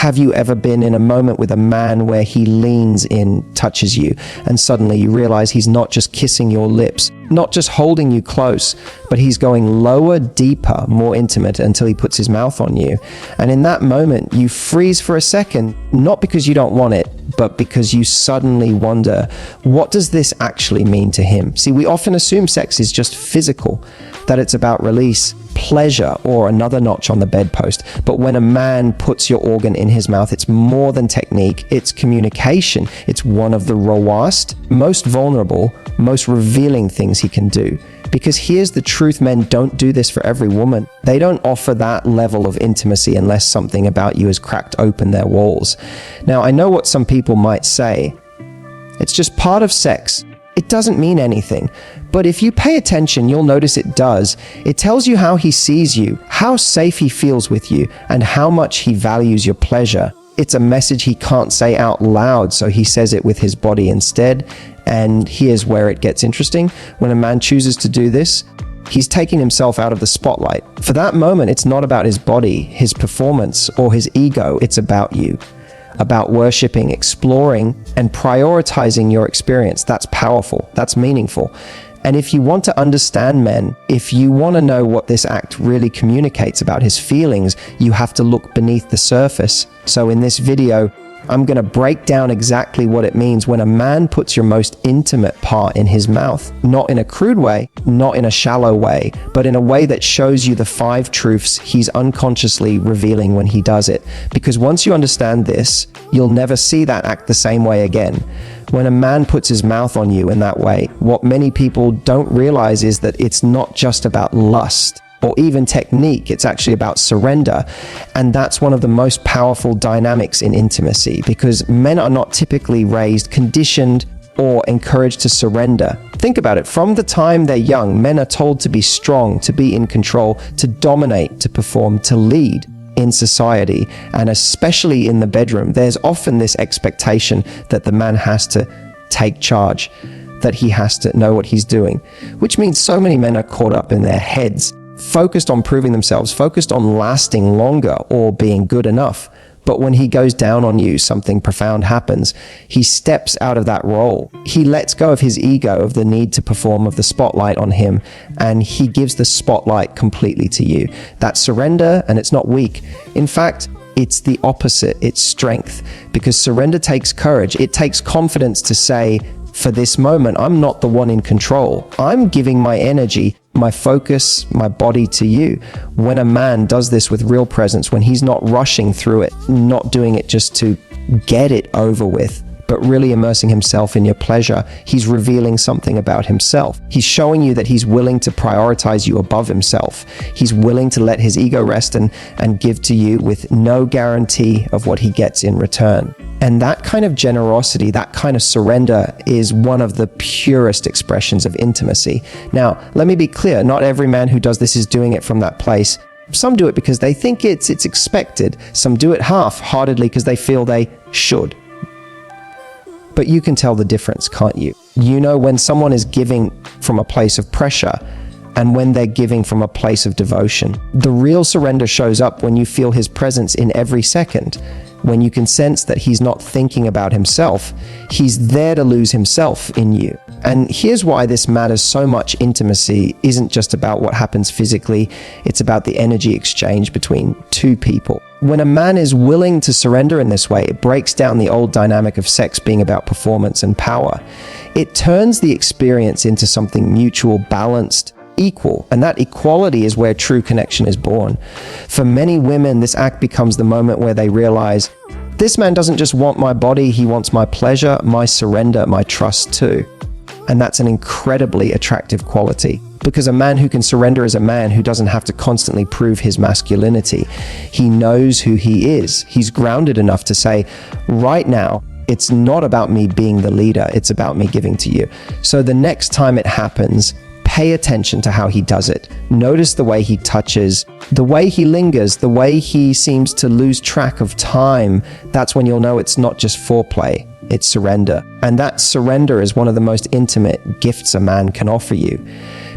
Have you ever been in a moment with a man where he leans in, touches you, and suddenly you realize he's not just kissing your lips, not just holding you close, but he's going lower, deeper, more intimate until he puts his mouth on you. And in that moment, you freeze for a second, not because you don't want it, but because you suddenly wonder, what does this actually mean to him? See, we often assume sex is just physical, that it's about release, pleasure, or another notch on the bedpost. But when a man puts your organ in his mouth, it's more than technique, it's communication. It's one of the rawest, most vulnerable, most revealing things he can do. Because here's the truth, men don't do this for every woman. They don't offer that level of intimacy unless something about you has cracked open their walls. Now, I know what some people might say. It's just part of sex. It doesn't mean anything. But if you pay attention, you'll notice it does. It tells you how he sees you, how safe he feels with you, and how much he values your pleasure. It's a message he can't say out loud, so he says it with his body instead. And here's where it gets interesting. When a man chooses to do this, he's taking himself out of the spotlight. For that moment, it's not about his body, his performance, or his ego. It's about you. About worshiping, exploring, and prioritizing your experience. That's powerful. That's meaningful. And if you want to understand men, if you want to know what this act really communicates about his feelings, you have to look beneath the surface. So in this video, I'm going to break down exactly what it means when a man puts your most intimate part in his mouth. Not in a crude way, not in a shallow way, but in a way that shows you the 5 truths he's unconsciously revealing when he does it. Because once you understand this, you'll never see that act the same way again. When a man puts his mouth on you in that way, what many people don't realize is that it's not just about lust or even technique, it's actually about surrender. And that's one of the most powerful dynamics in intimacy, because men are not typically raised, conditioned, or encouraged to surrender. Think about it. From the time they're young, men are told to be strong, to be in control, to dominate, to perform, to lead in society, and especially in the bedroom. There's often this expectation that the man has to take charge, that he has to know what he's doing, which means so many men are caught up in their heads, focused on proving themselves, focused on lasting longer or being good enough. But when he goes down on you, something profound happens. He steps out of that role. He lets go of his ego, of the need to perform, of the spotlight on him, and he gives the spotlight completely to you. That's surrender, and it's not weak. In fact, it's the opposite. It's strength, because surrender takes courage. It takes confidence to say, for this moment, I'm not the one in control. I'm giving my energy, my focus, my body to you. When a man does this with real presence, when he's not rushing through it, not doing it just to get it over with, but really immersing himself in your pleasure, he's revealing something about himself. He's showing you that he's willing to prioritize you above himself. He's willing to let his ego rest and give to you with no guarantee of what he gets in return. And that kind of generosity, that kind of surrender is one of the purest expressions of intimacy. Now, let me be clear, not every man who does this is doing it from that place. Some do it because they think it's expected. Some do it half-heartedly because they feel they should. But you can tell the difference, can't you? You know when someone is giving from a place of pressure and when they're giving from a place of devotion. The real surrender shows up when you feel his presence in every second, when you can sense that he's not thinking about himself, he's there to lose himself in you. And here's why this matters so much. Intimacy isn't just about what happens physically, it's about the energy exchange between two people. When a man is willing to surrender in this way, it breaks down the old dynamic of sex being about performance and power. It turns the experience into something mutual, balanced, equal, and that equality is where true connection is born. For many women, this act becomes the moment where they realize, this man doesn't just want my body, he wants my pleasure, my surrender, my trust too. And that's an incredibly attractive quality, because a man who can surrender is a man who doesn't have to constantly prove his masculinity. He knows who he is. He's grounded enough to say, right now, it's not about me being the leader, it's about me giving to you. So the next time it happens, pay attention to how he does it. Notice the way he touches, the way he lingers, the way he seems to lose track of time. That's when you'll know it's not just foreplay, it's surrender. And that surrender is one of the most intimate gifts a man can offer you.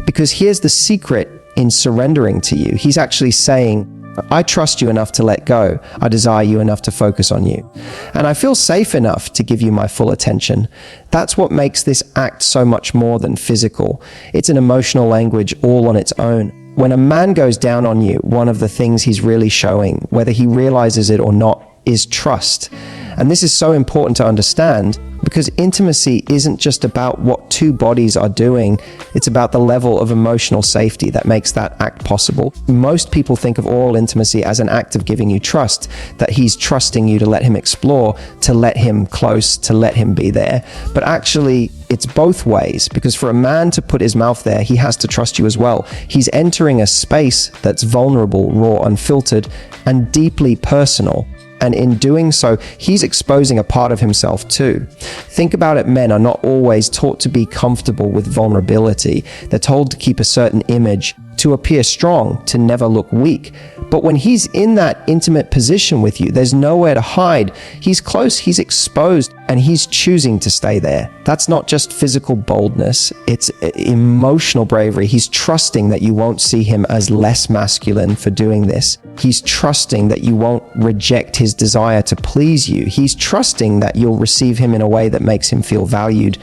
Because here's the secret in surrendering to you. He's actually saying, I trust you enough to let go. I desire you enough to focus on you. And I feel safe enough to give you my full attention. That's what makes this act so much more than physical. It's an emotional language all on its own. When a man goes down on you, one of the things he's really showing, whether he realizes it or not, is trust. And this is so important to understand because intimacy isn't just about what two bodies are doing, it's about the level of emotional safety that makes that act possible. Most people think of oral intimacy as an act of giving you trust, that he's trusting you to let him explore, to let him close, to let him be there. But actually, it's both ways, because for a man to put his mouth there, he has to trust you as well. He's entering a space that's vulnerable, raw, unfiltered, and deeply personal. And in doing so, he's exposing a part of himself too. Think about it, men are not always taught to be comfortable with vulnerability. They're told to keep a certain image, to appear strong, to never look weak. But when he's in that intimate position with you, there's nowhere to hide. He's close, he's exposed, and he's choosing to stay there. That's not just physical boldness, it's emotional bravery. He's trusting that you won't see him as less masculine for doing this. He's trusting that you won't reject his desire to please you. He's trusting that you'll receive him in a way that makes him feel valued,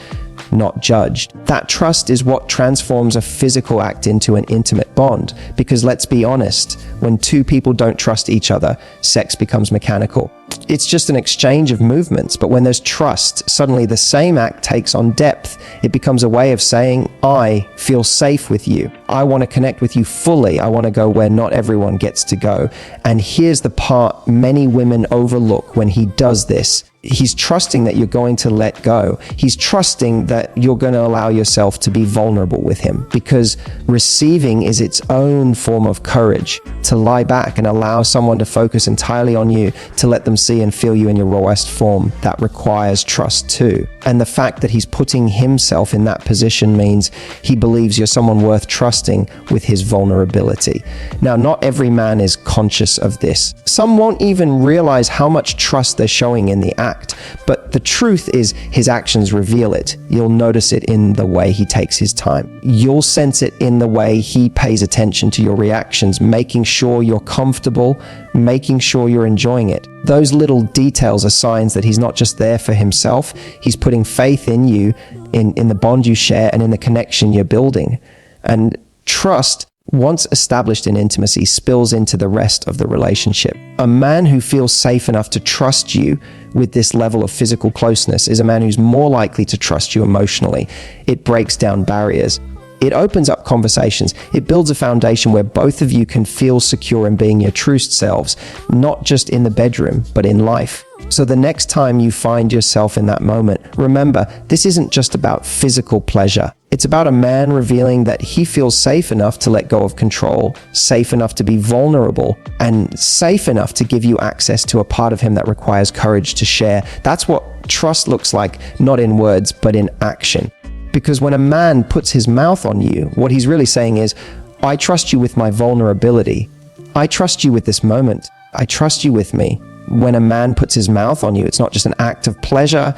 not judged. That trust is what transforms a physical act into an intimate bond. Because let's be honest, when two people don't trust each other, sex becomes mechanical. It's just an exchange of movements, but when there's trust, suddenly the same act takes on depth. It becomes a way of saying, I feel safe with you. I want to connect with you fully. I want to go where not everyone gets to go. And here's the part many women overlook when he does this. He's trusting that you're going to let go. He's trusting that you're going to allow yourself to be vulnerable with him, because receiving is its own form of courage. To lie back and allow someone to focus entirely on you, to let them see and feel you in your rawest form, that requires trust too. And the fact that he's putting himself in that position means he believes you're someone worth trusting with his vulnerability. Now, not every man is conscious of this. Some won't even realize how much trust they're showing in the act, but the truth is his actions reveal it. You'll notice it in the way he takes his time. You'll sense it in the way he pays attention to your reactions, making sure you're comfortable, making sure you're enjoying it. Those little details are signs that he's not just there for himself, he's putting faith in you, in the bond you share and in the connection you're building. And trust, once established in intimacy, spills into the rest of the relationship. A man who feels safe enough to trust you with this level of physical closeness is a man who's more likely to trust you emotionally. It breaks down barriers. It opens up conversations. It builds a foundation where both of you can feel secure in being your true selves, not just in the bedroom, but in life. So the next time you find yourself in that moment, remember, this isn't just about physical pleasure. It's about a man revealing that he feels safe enough to let go of control, safe enough to be vulnerable, and safe enough to give you access to a part of him that requires courage to share. That's what trust looks like, not in words, but in action. Because when a man puts his mouth on you, what he's really saying is, I trust you with my vulnerability. I trust you with this moment. I trust you with me. When a man puts his mouth on you, it's not just an act of pleasure,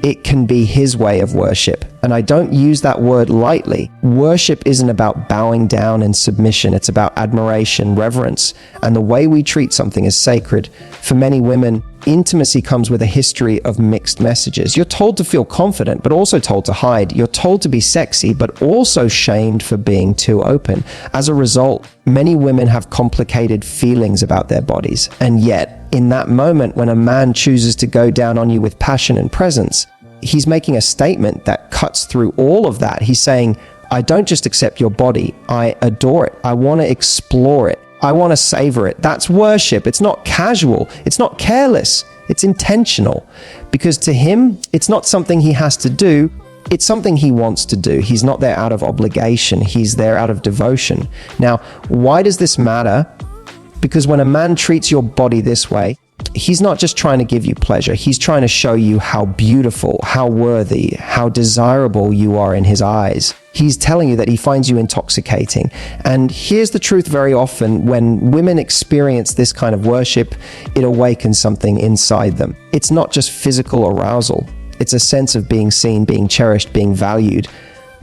it can be his way of worship. And I don't use that word lightly. Worship isn't about bowing down in submission. It's about admiration, reverence, and the way we treat something as sacred. For many women, intimacy comes with a history of mixed messages. You're told to feel confident, but also told to hide. You're told to be sexy, but also shamed for being too open. As a result, many women have complicated feelings about their bodies. And yet, in that moment when a man chooses to go down on you with passion and presence, he's making a statement that cuts through all of that. He's saying, I don't just accept your body, I adore it. I want to explore it. I want to savor it. That's worship. It's not casual. It's not careless. It's intentional. Because to him, it's not something he has to do. It's something he wants to do. He's not there out of obligation. He's there out of devotion. Now, why does this matter? Because when a man treats your body this way, he's not just trying to give you pleasure. He's trying to show you how beautiful, how worthy, how desirable you are in his eyes. He's telling you that he finds you intoxicating. And here's the truth: very often when women experience this kind of worship, it awakens something inside them. It's not just physical arousal. It's a sense of being seen, being cherished, being valued.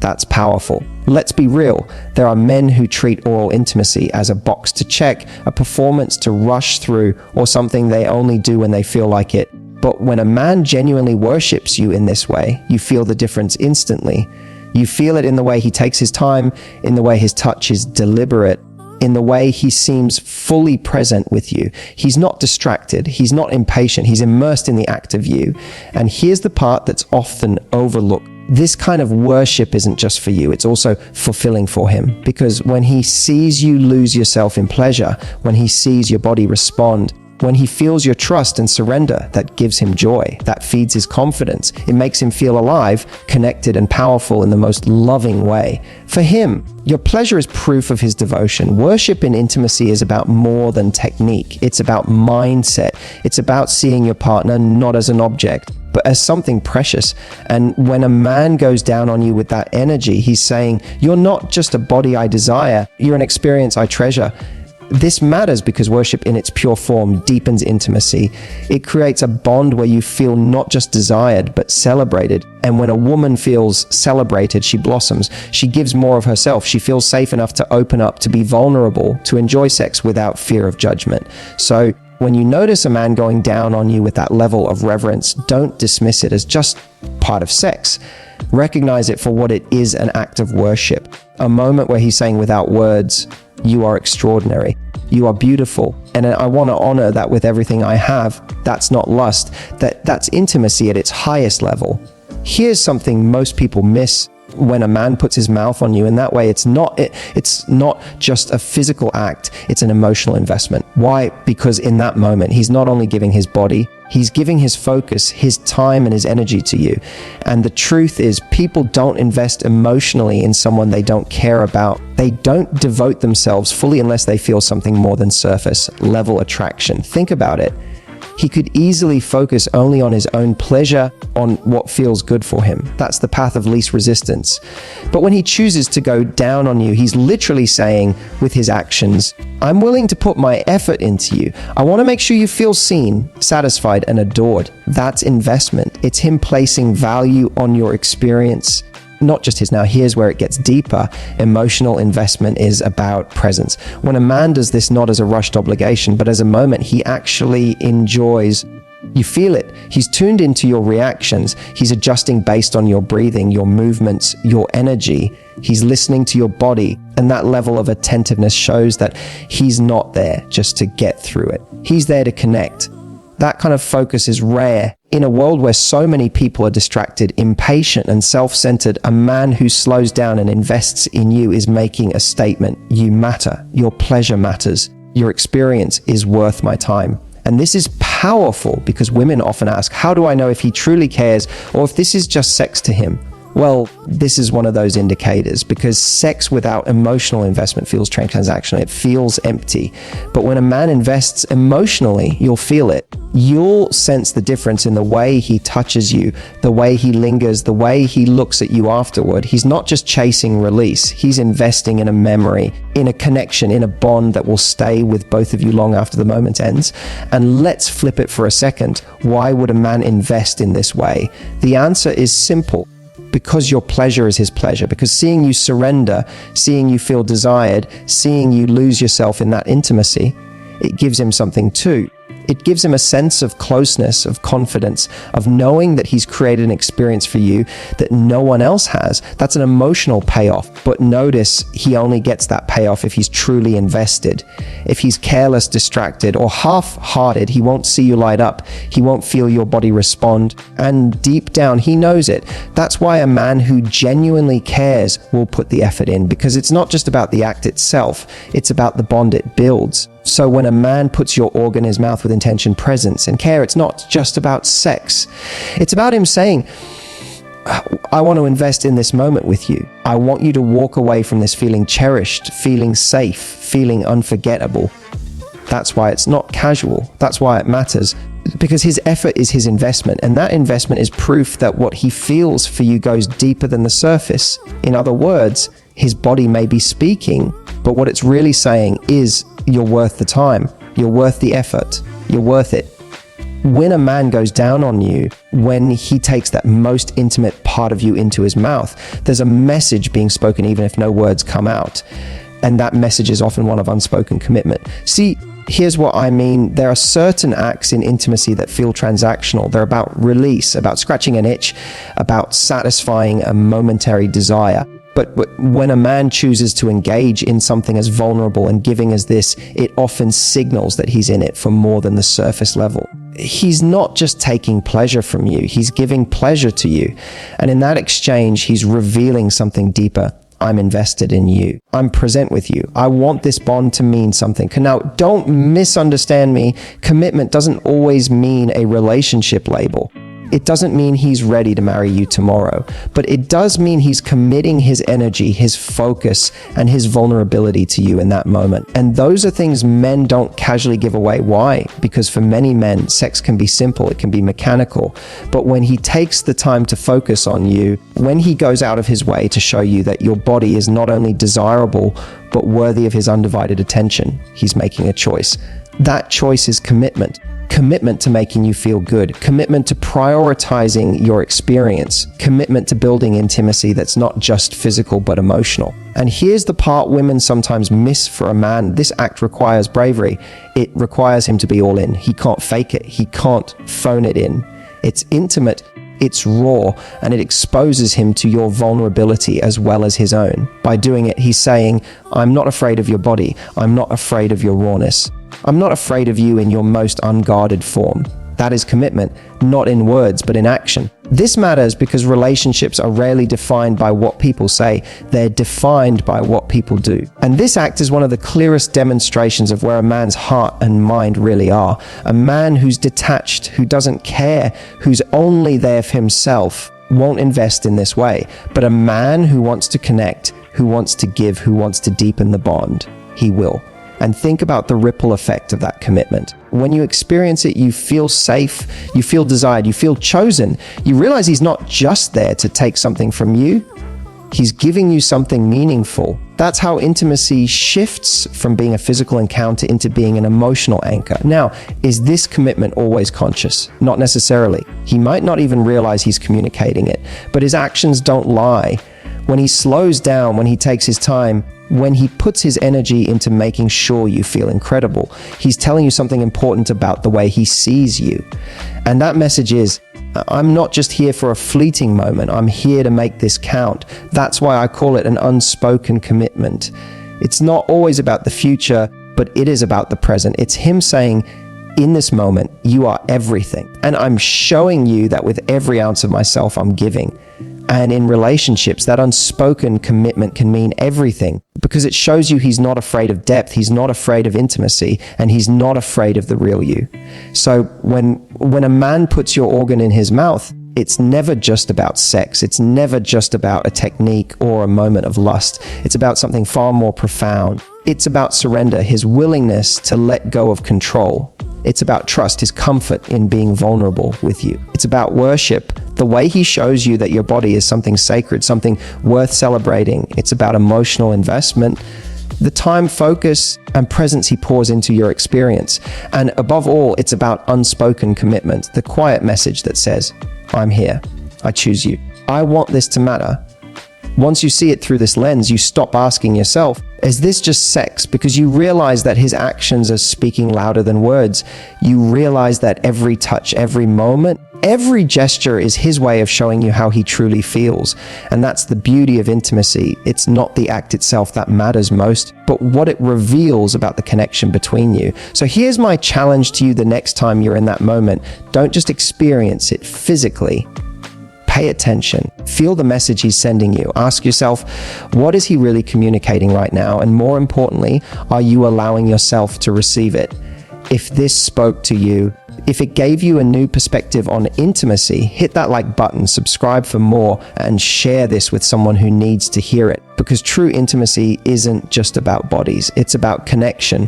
That's powerful. Let's be real. There are men who treat oral intimacy as a box to check, a performance to rush through, or something they only do when they feel like it. But when a man genuinely worships you in this way, you feel the difference instantly. You feel it in the way he takes his time, in the way his touch is deliberate, in the way he seems fully present with you. He's not distracted. He's not impatient. He's immersed in the act of you. And here's the part that's often overlooked. This kind of worship isn't just for you. It's also fulfilling for him. Because when he sees you lose yourself in pleasure, when he sees your body respond, when he feels your trust and surrender, that gives him joy. That feeds his confidence. It makes him feel alive, connected, and powerful in the most loving way. For him, your pleasure is proof of his devotion. Worship in intimacy is about more than technique. It's about mindset. It's about seeing your partner not as an object, but as something precious. And when a man goes down on you with that energy, he's saying, you're not just a body I desire, you're an experience I treasure. This matters because worship in its pure form deepens intimacy. It creates a bond where you feel not just desired, but celebrated. And when a woman feels celebrated, she blossoms. She gives more of herself. She feels safe enough to open up, to be vulnerable, to enjoy sex without fear of judgment. So when you notice a man going down on you with that level of reverence, don't dismiss it as just part of sex. Recognize it for what it is, an act of worship. A moment where he's saying without words, you are extraordinary. You are beautiful. And I want to honor that with everything I have. That's not lust. That's intimacy at its highest level. Here's something most people miss when a man puts his mouth on you in that way. It's not just a physical act. It's an emotional investment. Why? Because in that moment, he's not only giving his body, he's giving his focus, his time, and his energy to you. And the truth is, people don't invest emotionally in someone they don't care about. They don't devote themselves fully unless they feel something more than surface level attraction. Think about it. He could easily focus only on his own pleasure, on what feels good for him. That's the path of least resistance. But when he chooses to go down on you, he's literally saying with his actions, I'm willing to put my effort into you. I want to make sure you feel seen, satisfied, and adored. That's investment. It's him placing value on your experience, not just his. Now, here's where it gets deeper. Emotional investment is about presence. When a man does this not as a rushed obligation, but as a moment he actually enjoys, you feel it. He's tuned into your reactions. He's adjusting based on your breathing, your movements, your energy. He's listening to your body. And that level of attentiveness shows that he's not there just to get through it. He's there to connect. That kind of focus is rare. In a world where so many people are distracted, impatient, and self-centered, a man who slows down and invests in you is making a statement. You matter. Your pleasure matters. Your experience is worth my time. And this is powerful because women often ask, how do I know if he truly cares or if this is just sex to him? Well, this is one of those indicators, because sex without emotional investment feels transactional. It feels empty. But when a man invests emotionally, you'll feel it. You'll sense the difference in the way he touches you, the way he lingers, the way he looks at you afterward. He's not just chasing release. He's investing in a memory, in a connection, in a bond that will stay with both of you long after the moment ends. And let's flip it for a second. Why would a man invest in this way? The answer is simple. Because your pleasure is his pleasure. Because seeing you surrender, seeing you feel desired, seeing you lose yourself in that intimacy, it gives him something too. It gives him a sense of closeness, of confidence, of knowing that he's created an experience for you that no one else has. That's an emotional payoff. But notice, he only gets that payoff if he's truly invested. If he's careless, distracted, or half-hearted, he won't see you light up. He won't feel your body respond. And deep down, he knows it. That's why a man who genuinely cares will put the effort in, because it's not just about the act itself. It's about the bond it builds. So when a man puts your organ in his mouth with intention, presence, and care, it's not just about sex. It's about him saying, I want to invest in this moment with you. I want you to walk away from this feeling cherished, feeling safe, feeling unforgettable. That's why it's not casual. That's why it matters. Because his effort is his investment, and that investment is proof that what he feels for you goes deeper than the surface. In other words, his body may be speaking, but what it's really saying is, you're worth the time. You're worth the effort. You're worth it. When a man goes down on you, when he takes that most intimate part of you into his mouth, there's a message being spoken even if no words come out. And that message is often one of unspoken commitment. See, here's what I mean. There are certain acts in intimacy that feel transactional. They're about release, about scratching an itch, about satisfying a momentary desire. But when a man chooses to engage in something as vulnerable and giving as this, it often signals that he's in it for more than the surface level. He's not just taking pleasure from you, he's giving pleasure to you. And in that exchange, he's revealing something deeper. I'm invested in you. I'm present with you. I want this bond to mean something. Now, don't misunderstand me. Commitment doesn't always mean a relationship label. It doesn't mean he's ready to marry you tomorrow, but it does mean he's committing his energy, his focus, and his vulnerability to you in that moment. And those are things men don't casually give away. Why? Because for many men, sex can be simple, it can be mechanical. But when he takes the time to focus on you, when he goes out of his way to show you that your body is not only desirable, but worthy of his undivided attention, he's making a choice. That choice is commitment. Commitment to making you feel good, commitment to prioritizing your experience, commitment to building intimacy that's not just physical but emotional. And here's the part women sometimes miss for a man. This act requires bravery. It requires him to be all in. He can't fake it. He can't phone it in. It's intimate, it's raw, and it exposes him to your vulnerability as well as his own. By doing it, he's saying, I'm not afraid of your body. I'm not afraid of your rawness. I'm not afraid of you in your most unguarded form. That is commitment, not in words, but in action. This matters because relationships are rarely defined by what people say. They're defined by what people do. And this act is one of the clearest demonstrations of where a man's heart and mind really are. A man who's detached, who doesn't care, who's only there for himself, won't invest in this way. But a man who wants to connect, who wants to give, who wants to deepen the bond, he will. And think about the ripple effect of that commitment. When you experience it, you feel safe, you feel desired, you feel chosen. You realize he's not just there to take something from you, he's giving you something meaningful. That's how intimacy shifts from being a physical encounter into being an emotional anchor. Now, is this commitment always conscious? Not necessarily. He might not even realize he's communicating it, but his actions don't lie. When he slows down, when he takes his time, when he puts his energy into making sure you feel incredible, he's telling you something important about the way he sees you. And that message is, I'm not just here for a fleeting moment, I'm here to make this count. That's why I call it an unspoken commitment. It's not always about the future, but it is about the present. It's him saying, in this moment, you are everything. And I'm showing you that with every ounce of myself, I'm giving. And in relationships, that unspoken commitment can mean everything because it shows you he's not afraid of depth, he's not afraid of intimacy, and he's not afraid of the real you. So when a man puts your organ in his mouth, it's never just about sex. It's never just about a technique or a moment of lust. It's about something far more profound. It's about surrender, his willingness to let go of control. It's about trust, his comfort in being vulnerable with you. It's about worship, the way he shows you that your body is something sacred, something worth celebrating. It's about emotional investment, the time, focus, and presence he pours into your experience. And above all, it's about unspoken commitment, the quiet message that says, I'm here, I choose you, I want this to matter. Once you see it through this lens, you stop asking yourself, is this just sex? Because you realize that his actions are speaking louder than words. You realize that every touch, every moment, every gesture is his way of showing you how he truly feels. And that's the beauty of intimacy. It's not the act itself that matters most, but what it reveals about the connection between you. So here's my challenge to you the next time you're in that moment. Don't just experience it physically. Pay attention. Feel the message he's sending you. Ask yourself, what is he really communicating right now? And more importantly, are you allowing yourself to receive it? If this spoke to you, if it gave you a new perspective on intimacy, hit that like button, subscribe for more, and share this with someone who needs to hear it. Because true intimacy isn't just about bodies. It's about connection.